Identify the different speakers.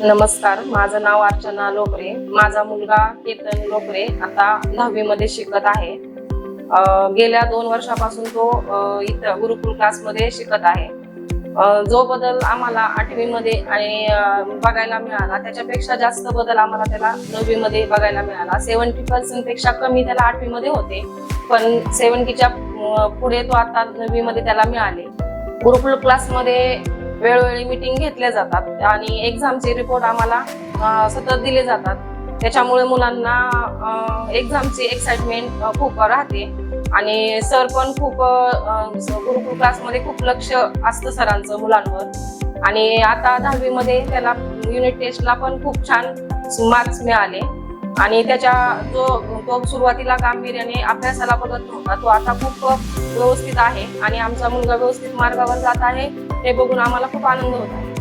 Speaker 1: नमस्कार, माझं नाव अर्चना लोकरे. माझा मुलगा केतन लोकरे आता 10वी मध्ये शिकत आहे. गेल्या 2 वर्षापासून तो इथं गुरुकुल क्लासमध्ये शिकत आहे. जो बदल आम्हाला 8वी मध्ये आणि बघायला मिळाला त्याच्यापेक्षा जास्त बदल आम्हाला त्याला 9वी मध्ये बघायला मिळाला. 70% पेक्षा कमी त्याला 8वी मध्ये होते, पण 70च्या पुढे तो आता 9वी मध्ये त्याला मिळाले. गुरुकुल क्लासमध्ये वेळोवेळी मीटिंग घेतल्या जातात आणि एक्झामचे रिपोर्ट आम्हाला सतत दिले जातात. त्याच्यामुळे मुलांना एक्झामची एक्साइटमेंट खूप राहते आणि सर पण खूप गुरुकुल क्लासमध्ये खूप लक्ष असतं सरांचं मुलांवर. आणि आता 10वी मध्ये त्याला युनिट टेस्टला पण खूप छान मार्क्स मिळाले आणि तो सुरुवातीला गांभीर्याने अभ्यासाला बघत नव्हता, तो आता खूप व्यवस्थित आहे आणि आमचा मुलगा व्यवस्थित मार्गावर जात आहे हे बघून आम्हाला खूप आनंद होत आहे.